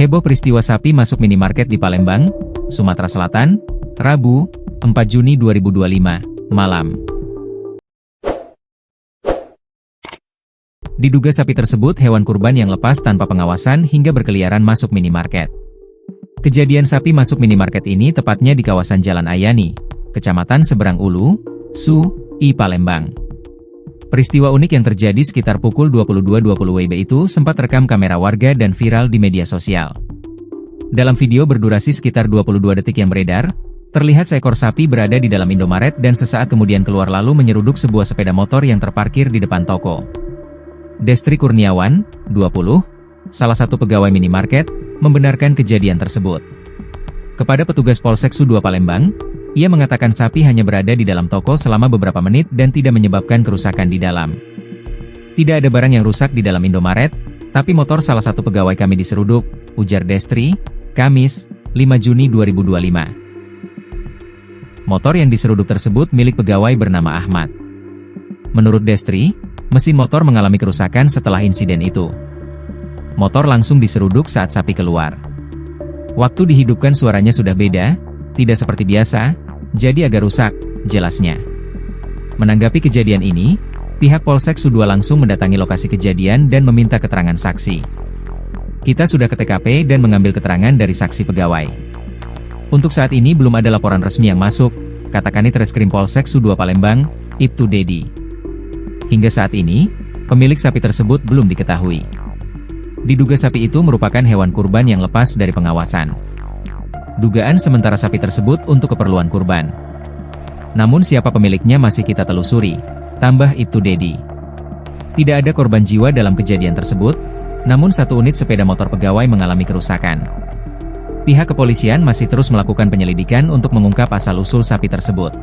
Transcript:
Heboh peristiwa sapi masuk minimarket di Palembang, Sumatera Selatan, Rabu, 4 Juni 2025, malam. Diduga sapi tersebut hewan kurban yang lepas tanpa pengawasan hingga berkeliaran masuk minimarket. Kejadian sapi masuk minimarket ini tepatnya di kawasan Jalan Ayani, Kecamatan Seberang Ulu, Su.I. Palembang. Peristiwa unik yang terjadi sekitar pukul 22.20 WIB itu sempat rekam kamera warga dan viral di media sosial. Dalam video berdurasi sekitar 22 detik yang beredar, terlihat seekor sapi berada di dalam Indomaret dan sesaat kemudian keluar lalu menyeruduk sebuah sepeda motor yang terparkir di depan toko. Destri Kurniawan, 20, salah satu pegawai minimarket, membenarkan kejadian tersebut. Kepada petugas Polsek Su.2 Palembang, ia mengatakan sapi hanya berada di dalam toko selama beberapa menit dan tidak menyebabkan kerusakan di dalam. Tidak ada barang yang rusak di dalam Indomaret, tapi motor salah satu pegawai kami diseruduk, ujar Destri, Kamis, 5 Juni 2025. Motor yang diseruduk tersebut milik pegawai bernama Ahmad. Menurut Destri, mesin motor mengalami kerusakan setelah insiden itu. Motor langsung diseruduk saat sapi keluar. Waktu dihidupkan suaranya sudah beda, tidak seperti biasa, jadi agak rusak, jelasnya. Menanggapi kejadian ini, pihak Polsek Su.2 langsung mendatangi lokasi kejadian dan meminta keterangan saksi. Kita sudah ke TKP dan mengambil keterangan dari saksi pegawai. Untuk saat ini belum ada laporan resmi yang masuk, kata Kanit Reskrim Polsek Su.2 Palembang, Ibtu Dedi. Hingga saat ini, pemilik sapi tersebut belum diketahui. Diduga sapi itu merupakan hewan kurban yang lepas dari pengawasan. Dugaan sementara sapi tersebut untuk keperluan kurban. Namun siapa pemiliknya masih kita telusuri, tambah Ibtu Dedi. Tidak ada korban jiwa dalam kejadian tersebut, namun satu unit sepeda motor pegawai mengalami kerusakan. Pihak kepolisian masih terus melakukan penyelidikan untuk mengungkap asal-usul sapi tersebut.